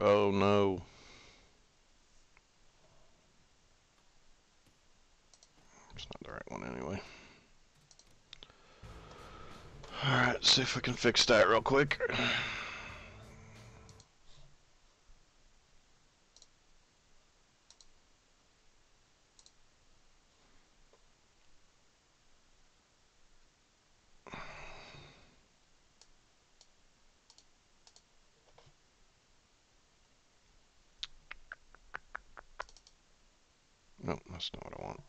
Oh no. It's not the right one anyway. Alright, see if we can fix that real quick. Nope, that's not what I want.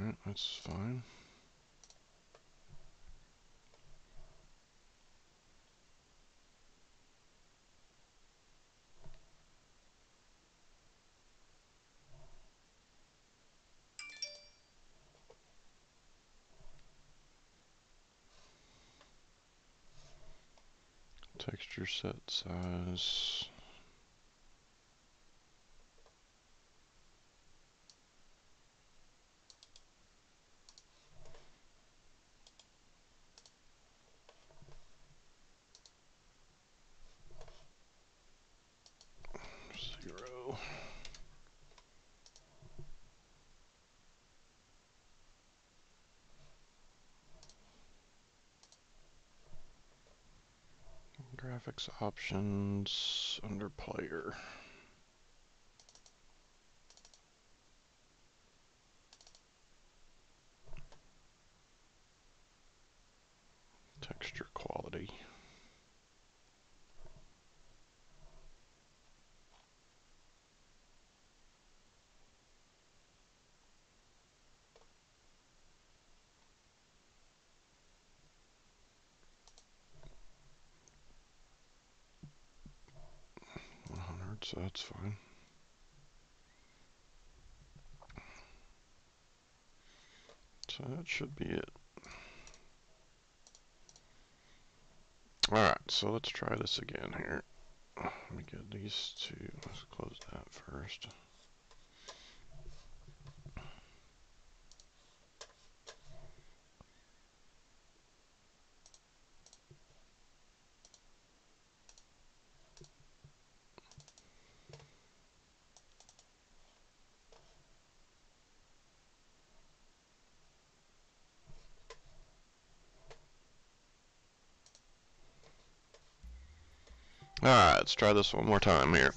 Alright, that's fine. Texture set size. Zero. Graphics options under player. Texture quality. So that's fine. So that should be it. Alright, so let's try this again here. Let me get these two. Let's close that first. Alright, let's try this one more time here.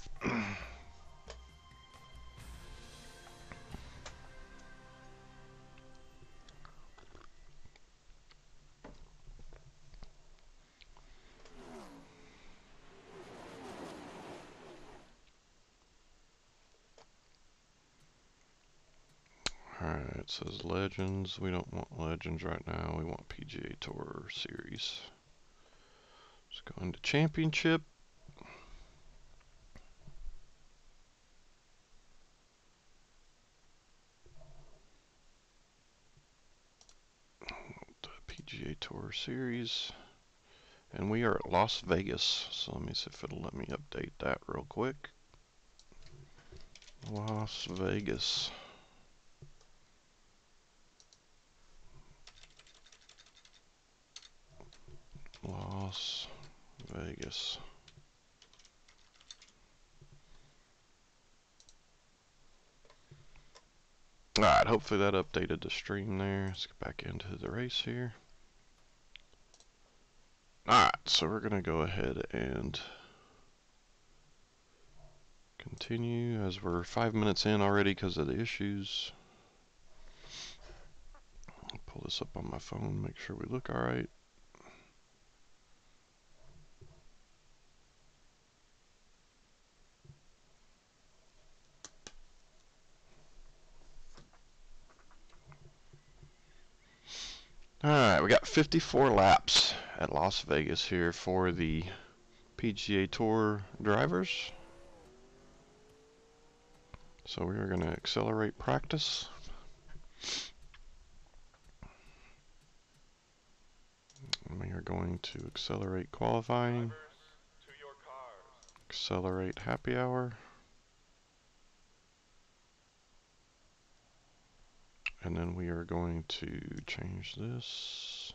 Alright, it says Legends. We don't want Legends right now. We want PGA Tour Series. Let's go into Championship. The PGA Tour Series. And we are at Las Vegas. So let me see if it'll let me update that real quick. Las Vegas. Las Vegas. Alright, hopefully that updated the stream there. Let's get back into the race here. Alright, so we're going to go ahead and continue as we're 5 minutes in already because of the issues. I'll pull this up on my phone, make sure we look alright. Alright, we got 54 laps at Las Vegas here for the PGA Tour drivers. So we are going to accelerate practice. And we are going to accelerate qualifying. Accelerate happy hour. And then we are going to change this.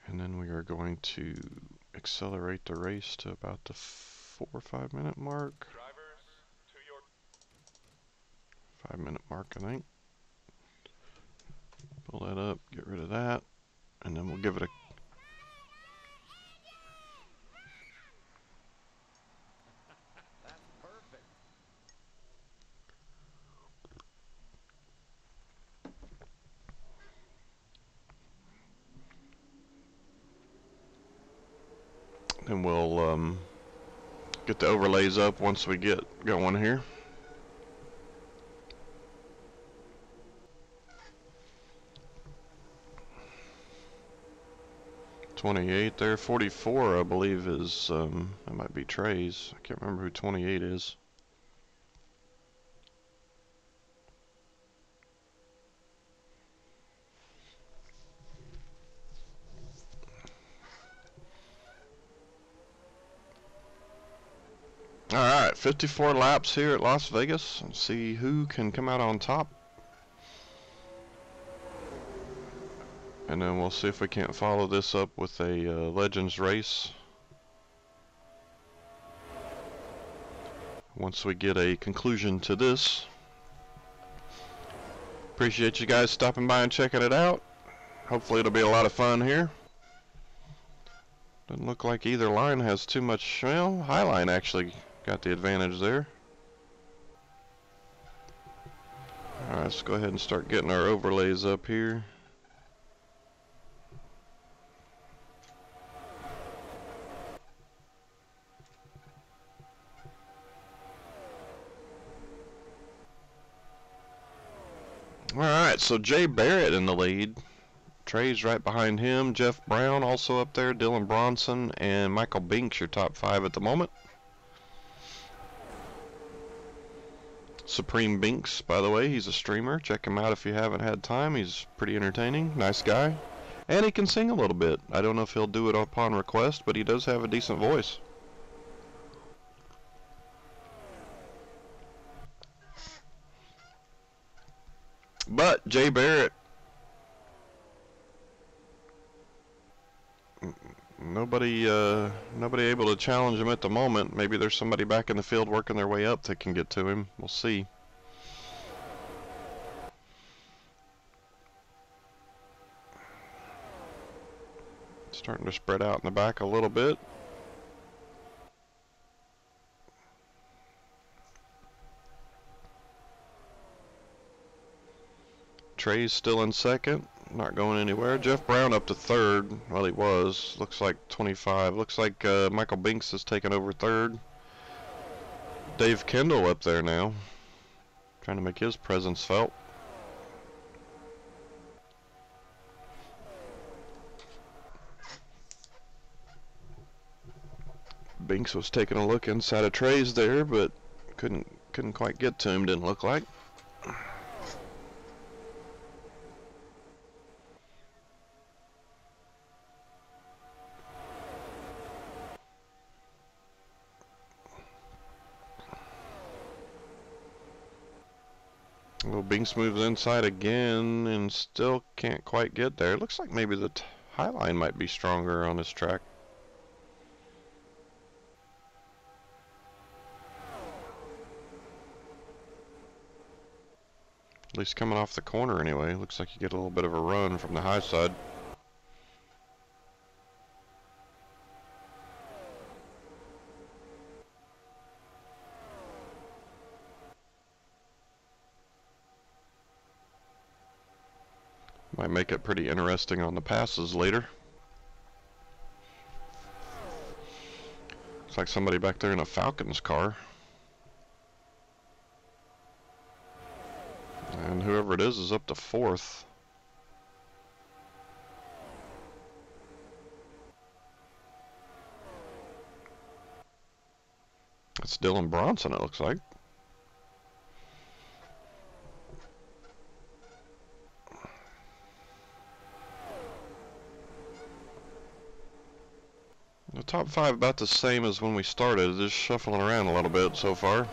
And then we are going to accelerate the race to about the 4 or 5 minute mark. 5 minute mark, I think. Pull that up, get rid of that, and then we'll give it a then we'll get the overlays up once we get going here. .28 there, 44 I believe is, that might be Trey's. I can't remember who 28 is. Alright, 54 laps here at Las Vegas. Let's see who can come out on top. And then we'll see if we can't follow this up with a Legends race. Once we get a conclusion to this. Appreciate you guys stopping by and checking it out. Hopefully it'll be a lot of fun here. Doesn't look like either line has too much. Well, Highline actually got the advantage there. Alright, let's go ahead and start getting our overlays up here. Alright, so Jay Barrett in the lead. Trey's right behind him. Jeff Brown also up there. Dylan Bronson and Michael Binks, your top 5 at the moment. Supreme Binks, by the way, he's a streamer. Check him out if you haven't had time. He's pretty entertaining. Nice guy. And he can sing a little bit. I don't know if he'll do it upon request, but he does have a decent voice. But Jay Barrett, nobody able to challenge him at the moment. Maybe there's somebody back in the field working their way up that can get to him. We'll see. Starting to spread out in the back a little bit. Trey's still in second, not going anywhere. Jeff Brown up to third. Well, he was. Looks like 25. Looks like Michael Binks has taken over third. Dave Kendall up there now, trying to make his presence felt. Binks was taking a look inside of Trey's there, but couldn't quite get to him, didn't look like. Well, Binks moves inside again and still can't quite get there. It looks like maybe the high line might be stronger on this track. At least coming off the corner anyway. Looks like you get a little bit of a run from the high side. Might make it pretty interesting on the passes later. Looks like somebody back there in a Falcons car. And whoever it is up to fourth. It's Dylan Bronson, it looks like. The top five about the same as when we started, just shuffling around a little bit so far.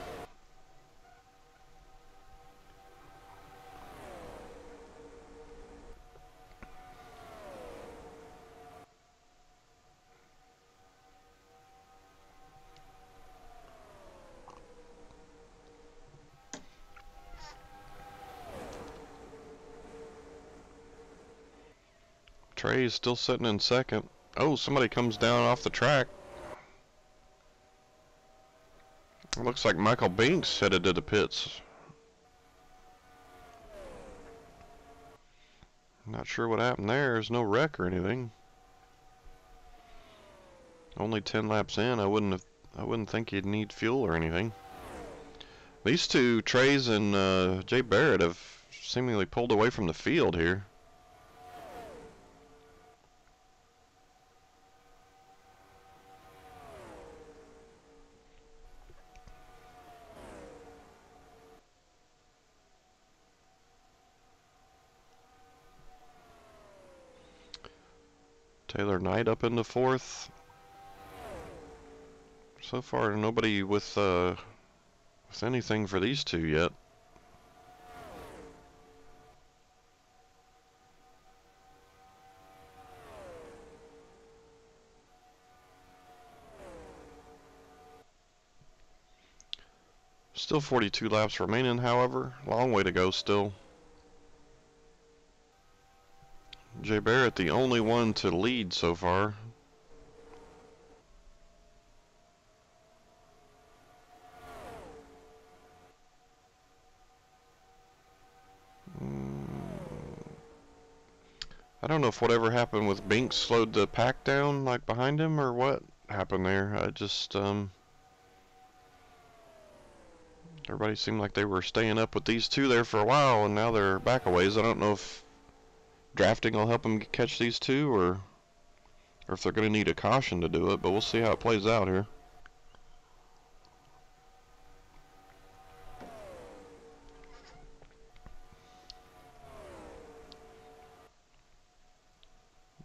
Trey's still sitting in second. Oh, somebody comes down off the track. It looks like Michael Binks headed to the pits. Not sure what happened there. There's no wreck or anything. Only 10 laps in. I wouldn't think you'd need fuel or anything. These two, Trey's and Jay Barrett, have seemingly pulled away from the field here. Taylor Knight up into fourth. So far, nobody with anything for these two yet. Still 42 laps remaining, however. Long way to go still. Jay Barrett, the only one to lead so far. I don't know if whatever happened with Binks slowed the pack down, like behind him, or what happened there. I just, everybody seemed like they were staying up with these two there for a while, and now they're back a ways. I don't know if drafting will help them catch these two, or if they're going to need a caution to do it, but we'll see how it plays out here.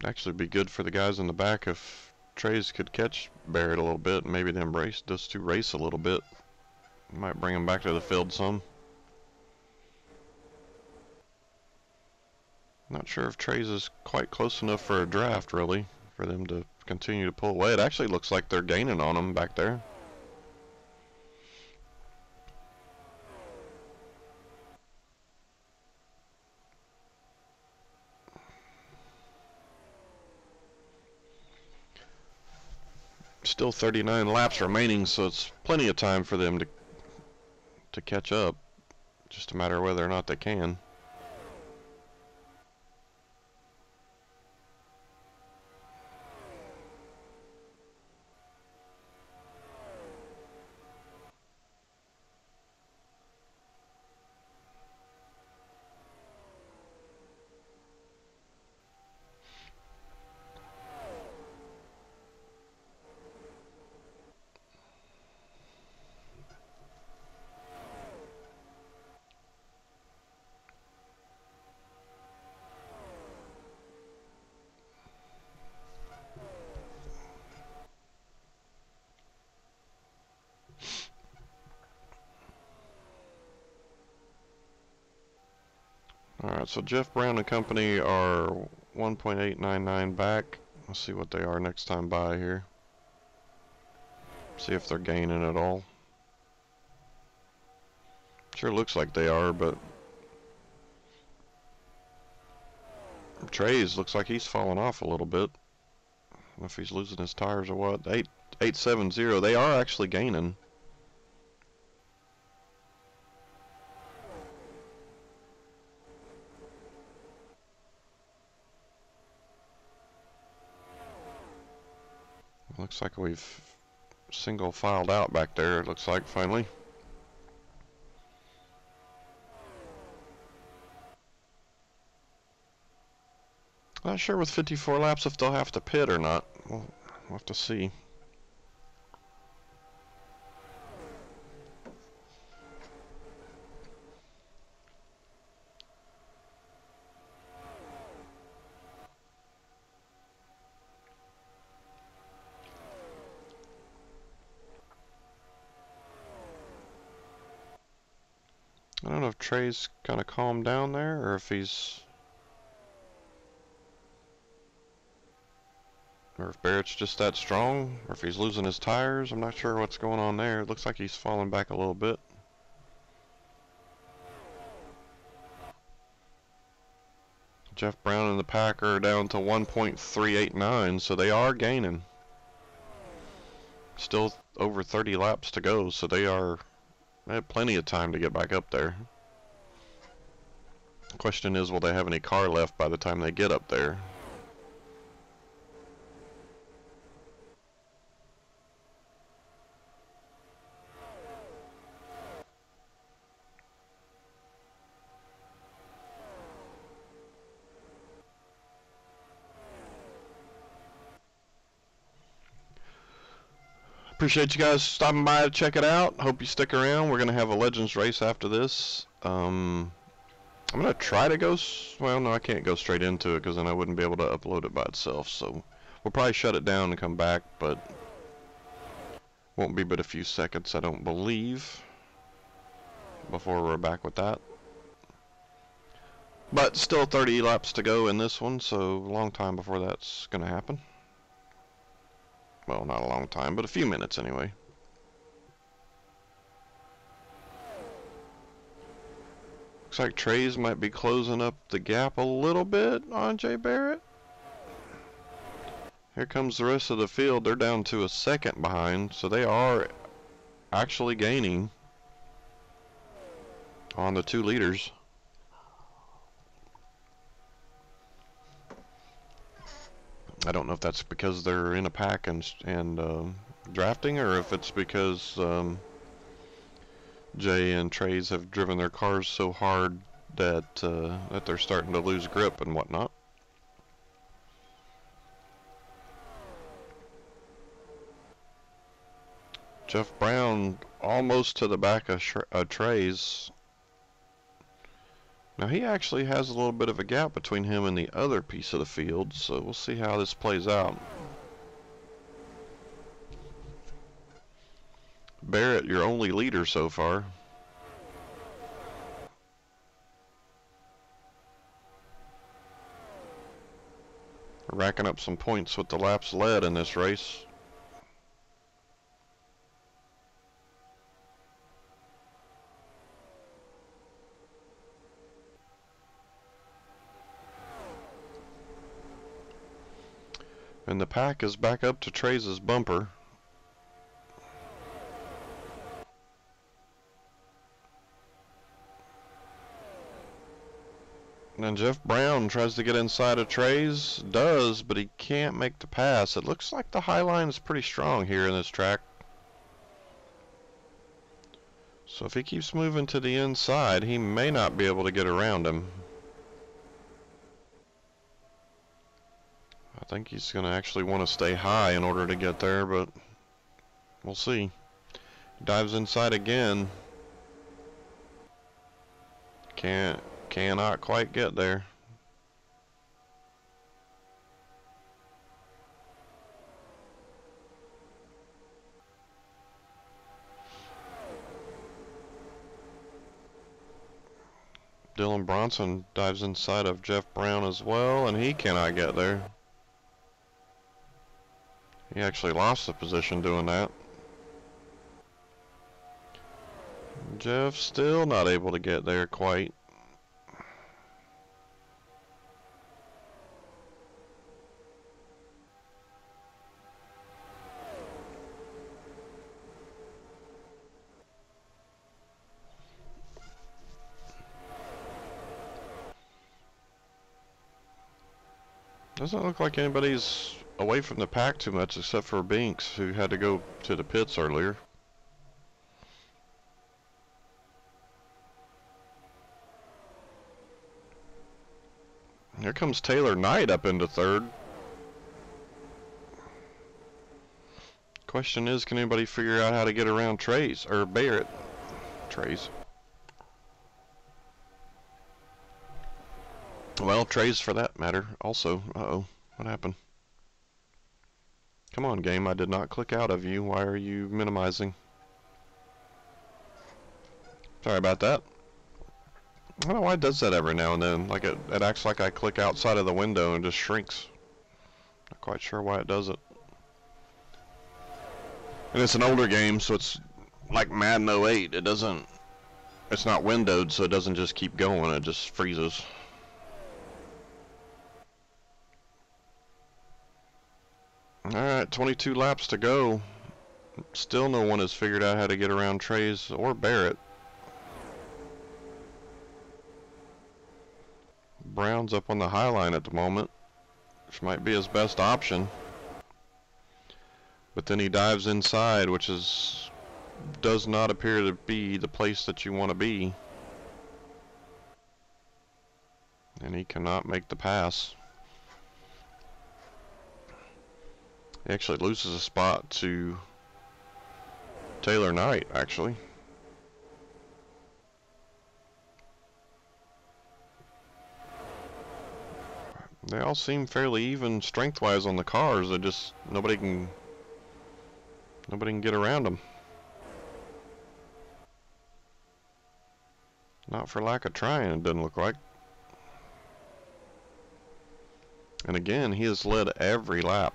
Actually be good for the guys in the back if Trey's could catch Barrett a little bit, and maybe those two race a little bit. Might bring them back to the field some. Not sure if Trey's is quite close enough for a draft, really, for them to continue to pull away. It actually looks like they're gaining on them back there. Still 39 laps remaining, so it's plenty of time for them to catch up. Just a matter of whether or not they can. Alright, so Jeff Brown and company are 1.899 back. Let's see what they are next time by here. See if they're gaining at all. Sure looks like they are, but Trey's looks like he's falling off a little bit. I don't know if he's losing his tires or what. 870. They are actually gaining. Looks like we've single filed out back there, it looks like, finally. Not sure with 54 laps if they'll have to pit or not. We'll have to see. I don't know if Trey's kind of calmed down there or if he's... or if Barrett's just that strong, or if he's losing his tires. I'm not sure what's going on there. It looks like he's falling back a little bit. Jeff Brown and the pack are down to 1.389, so they are gaining. Still over 30 laps to go, so they have plenty of time to get back up there. The question is, will they have any car left by the time they get up there? Appreciate you guys stopping by to check it out. Hope you stick around. We're going to have a Legends race after this. I'm going to try to go... well, no, I can't go straight into it because then I wouldn't be able to upload it by itself. So we'll probably shut it down and come back, but won't be but a few seconds, I don't believe, before we're back with that. But still 30 laps to go in this one, so a long time before that's going to happen. Well, not a long time, but a few minutes anyway. Looks like Trey's might be closing up the gap a little bit on Jay Barrett. Here comes the rest of the field. They're down to a second behind, so they are actually gaining on the two leaders. I don't know if that's because they're in a pack and drafting, or if it's because Jay and Trey's have driven their cars so hard that that they're starting to lose grip and whatnot. Jeff Brown almost to the back of Trey's. Now he actually has a little bit of a gap between him and the other piece of the field, so we'll see how this plays out. Barrett, your only leader so far. Racking up some points with the laps led in this race. And the pack is back up to Trey's bumper. And Jeff Brown tries to get inside of Trey's, does, but he can't make the pass. It looks like the high line is pretty strong here in this track. So if he keeps moving to the inside, he may not be able to get around him. I think he's going to actually want to stay high in order to get there, but we'll see. Dives inside again. Cannot quite get there. Dylan Bronson dives inside of Jeff Brown as well, and he cannot get there. He actually lost the position doing that. Jeff still not able to get there quite. Doesn't look like anybody's away from the pack too much except for Binks, who had to go to the pits earlier. Here comes Taylor Knight up into third. Question is, can anybody figure out how to get around Trace or Barrett? Trace. Well, Trace for that matter also. Uh-oh, what happened? Come on, game, I did not click out of you. Why are you minimizing? Sorry about that. I don't know why it does that every now and then. Like it acts like I click outside of the window and just shrinks. Not quite sure why it does it. And it's an older game, so it's like Madden 08. It's not windowed, so it doesn't just keep going, it just freezes. Alright, 22 laps to go. Still no one has figured out how to get around Trace or Barrett. Brown's up on the high line at the moment, which might be his best option. But then he dives inside, which does not appear to be the place that you want to be. And he cannot make the pass. He actually loses a spot to Taylor Knight, actually. They all seem fairly even strength-wise on the cars. They just nobody can get around them. Not for lack of trying, it doesn't look like. And again, he has led every lap.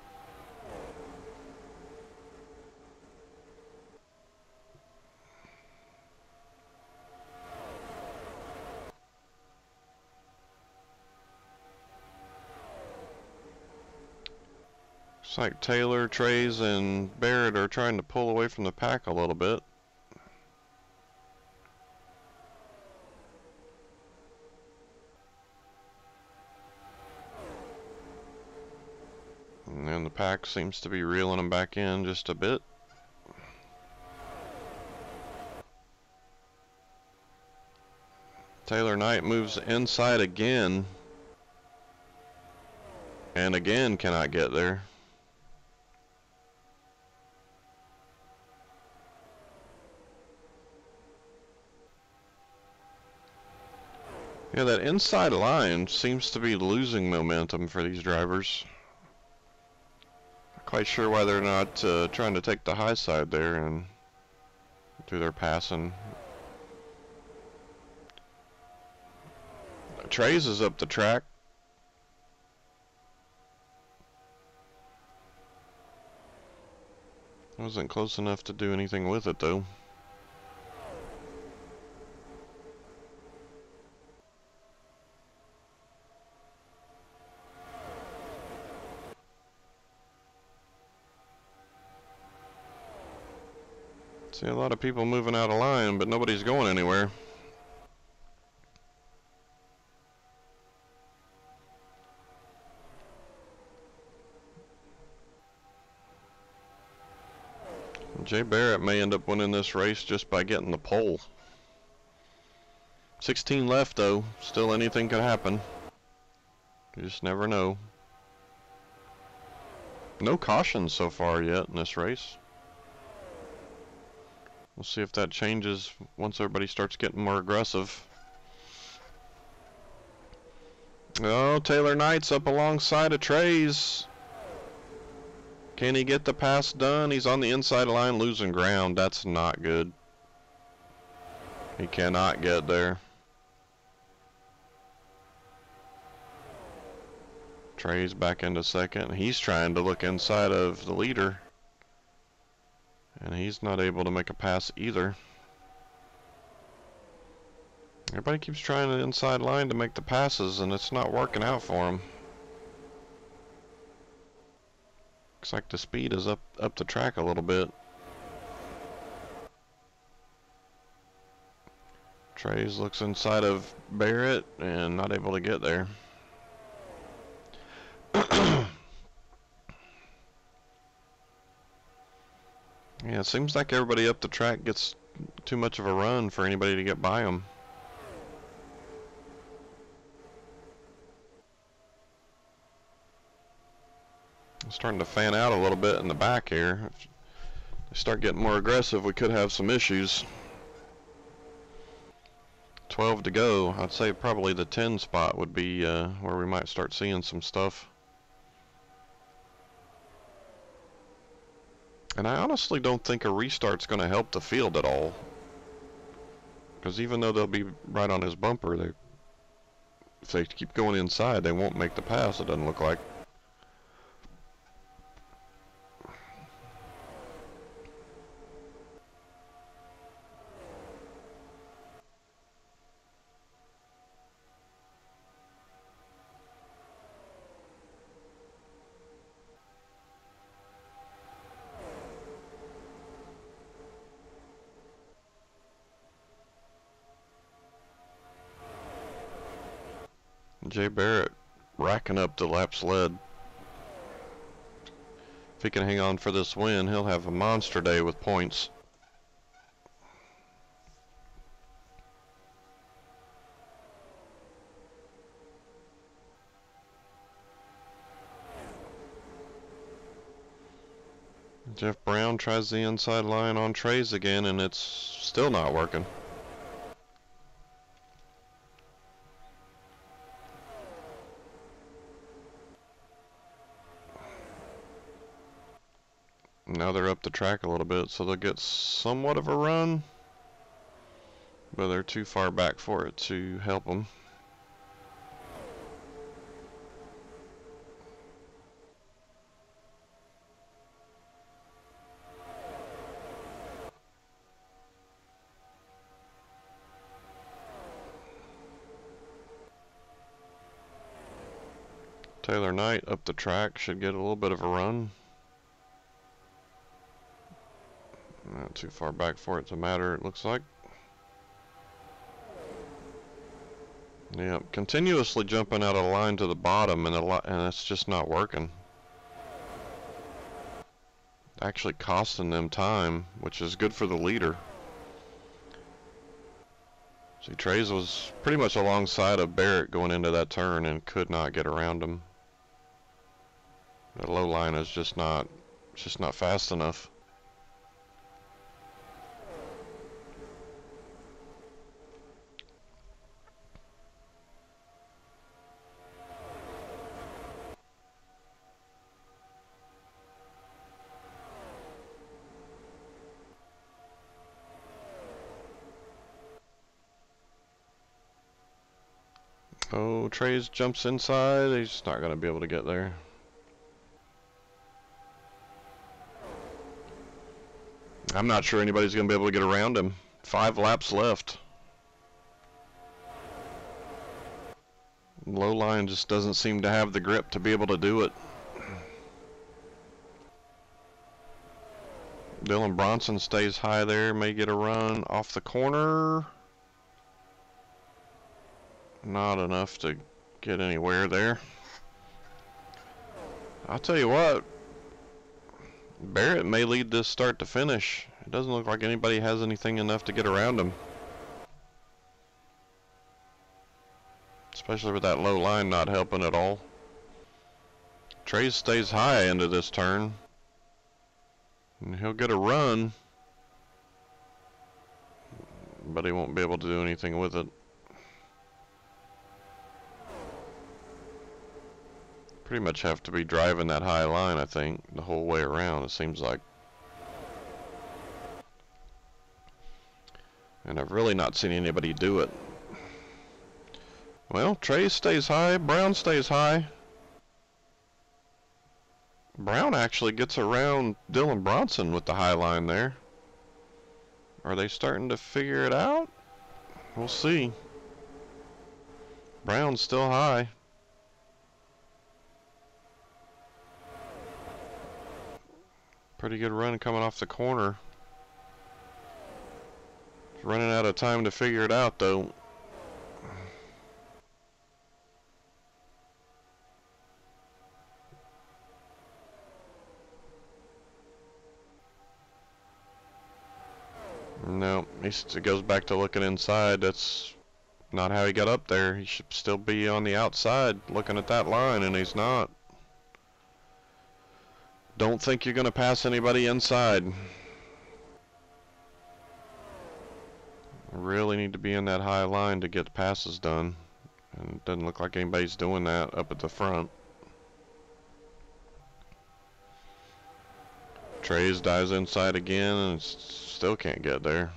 Looks like Taylor, Trace, and Barrett are trying to pull away from the pack a little bit. And then the pack seems to be reeling them back in just a bit. Taylor Knight moves inside again. And again cannot get there. Yeah, that inside line seems to be losing momentum for these drivers. Not quite sure why they're not trying to take the high side there and do their passing. Trace is up the track. Wasn't close enough to do anything with it though. See a lot of people moving out of line, but nobody's going anywhere. Jay Barrett may end up winning this race just by getting the pole. 16 left though, still anything could happen. You just never know. No cautions so far yet in this race. We'll see if that changes once everybody starts getting more aggressive. Oh, Taylor Knight's up alongside of Trace. Can he get the pass done? He's on the inside line losing ground. That's not good. He cannot get there. Trey's back into second. He's trying to look inside of the leader, and he's not able to make a pass either. Everybody keeps trying the inside line to make the passes, and it's not working out for them. Looks like the speed is up the track a little bit. Trey's looks inside of Barrett and not able to get there. Yeah, it seems like everybody up the track gets too much of a run for anybody to get by them. It's starting to fan out a little bit in the back here. If they start getting more aggressive, we could have some issues. 12 to go. I'd say probably the 10 spot would be where we might start seeing some stuff. And I honestly don't think a restart's going to help the field at all. Because even though they'll be right on his bumper, if they keep going inside, they won't make the pass, it doesn't look like. Jay Barrett racking up the laps led. If he can hang on for this win, he'll have a monster day with points. Jeff Brown tries the inside line on Trey's again, and it's still not working. Now they're up the track a little bit, so they'll get somewhat of a run, but they're too far back for it to help them. Taylor Knight up the track should get a little bit of a run. Not too far back for it to matter, it looks like. Yeah, continuously jumping out of line to the bottom, and it's just not working. Actually costing them time, which is good for the leader. See, Trey's was pretty much alongside of Barrett going into that turn and could not get around him. The low line is just not fast enough. Oh, Trey's jumps inside. He's not going to be able to get there. I'm not sure anybody's going to be able to get around him. 5 laps left. Low line just doesn't seem to have the grip to be able to do it. Dylan Bronson stays high there, may get a run off the corner. Not enough to get anywhere there. I'll tell you what, Barrett may lead this start to finish. It doesn't look like anybody has anything enough to get around him. Especially with that low line not helping at all. Trey stays high into this turn. And he'll get a run, but he won't be able to do anything with it. Pretty much have to be driving that high line, I think, the whole way around, it seems like. And I've really not seen anybody do it. Well, Trey stays high, Brown stays high. Brown actually gets around Dylan Bronson with the high line there. Are they starting to figure it out? We'll see. Brown's still high. Pretty good run coming off the corner. Running out of time to figure it out though. No, he goes back to looking inside. That's not how he got up there. He should still be on the outside looking at that line, and he's not. Don't think you're going to pass anybody inside. Really need to be in that high line to get passes done. And it doesn't look like anybody's doing that up at the front. Trays dives inside again and still can't get there.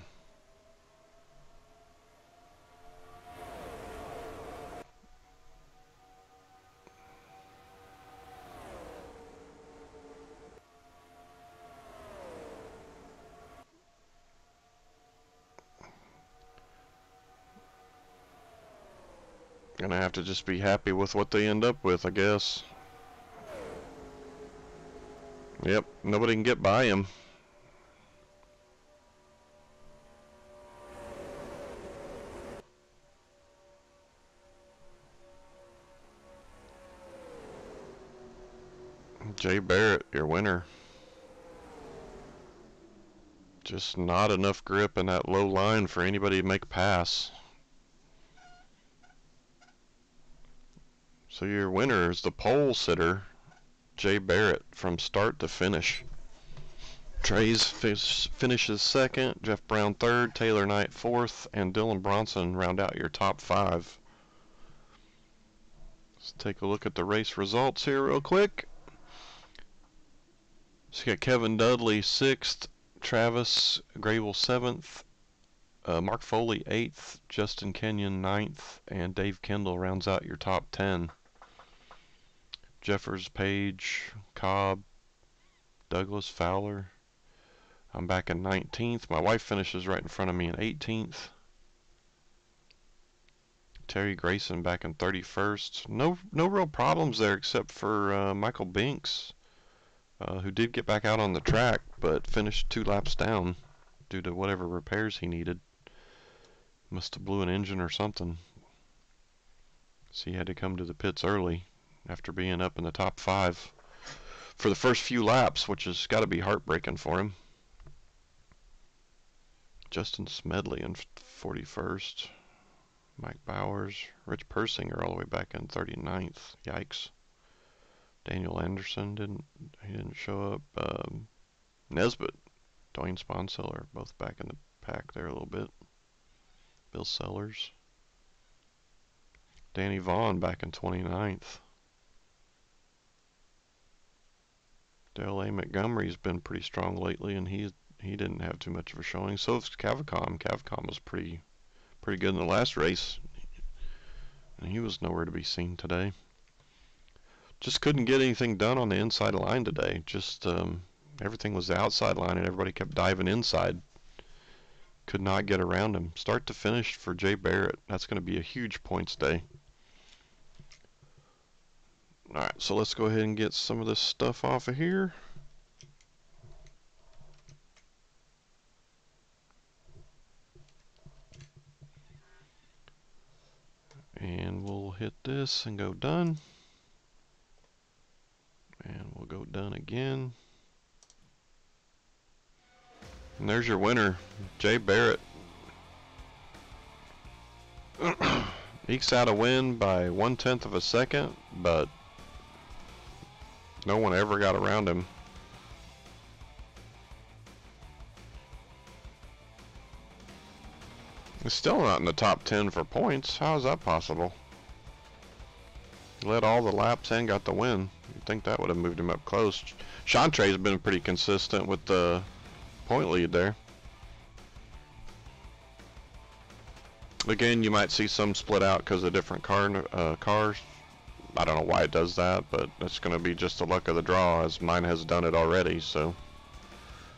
Gonna have to just be happy with what they end up with, I guess. Yep, nobody can get by him. Jay Barrett, your winner. Just not enough grip in that low line for anybody to make a pass. So your winner is the pole sitter, Jay Barrett, from start to finish. Trays finishes second, Jeff Brown third, Taylor Knight fourth, and Dylan Bronson round out your top five. Let's take a look at the race results here real quick. So you got Kevin Dudley sixth, Travis Grable seventh, Mark Foley eighth, Justin Kenyon ninth, and Dave Kendall rounds out your top 10. Jeffers, Page, Cobb, Douglas, Fowler. I'm back in 19th. My wife finishes right in front of me in 18th. Terry Grayson back in 31st. No real problems there except for Michael Binks, who did get back out on the track but finished 2 laps down due to whatever repairs he needed. Must have blew an engine or something. So he had to come to the pits early after being up in the top 5 for the first few laps, which has got to be heartbreaking for him. Justin Smedley in 41st. Mike Bowers, Rich Persinger all the way back in 39th. Yikes. Daniel Anderson didn't show up. Nesbitt, Dwayne Sponseller, both back in the pack there a little bit. Bill Sellers. Danny Vaughn back in 29th. Dale A. Montgomery's been pretty strong lately, and he didn't have too much of a showing. So is Cavacom. Cavacom was pretty good in the last race, and he was nowhere to be seen today. Just couldn't get anything done on the inside line today. Just everything was the outside line, and everybody kept diving inside. Could not get around him. Start to finish for Jay Barrett. That's going to be a huge points day. Alright, so let's go ahead and get some of this stuff off of here. And we'll hit this and go done. And we'll go done again. And there's your winner, Jay Barrett. Ekes out a win by 1/10 of a second, but no one ever got around him. He's still not in the top 10 for points. How is that possible? He led all the laps and got the win. You'd think that would have moved him up close. Chantray's been pretty consistent with the point lead there. Again, you might see some split out because of different cars. I don't know why it does that, but it's going to be just the luck of the draw, as mine has done it already. So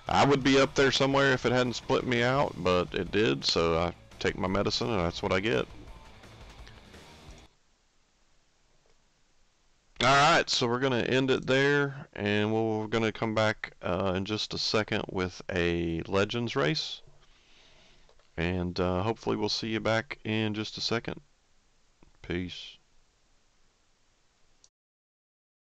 I would be up there somewhere if it hadn't split me out, but it did, so I take my medicine and that's what I get. Alright, so we're going to end it there, and we're going to come back in just a second with a Legends race. And hopefully we'll see you back in just a second. Peace.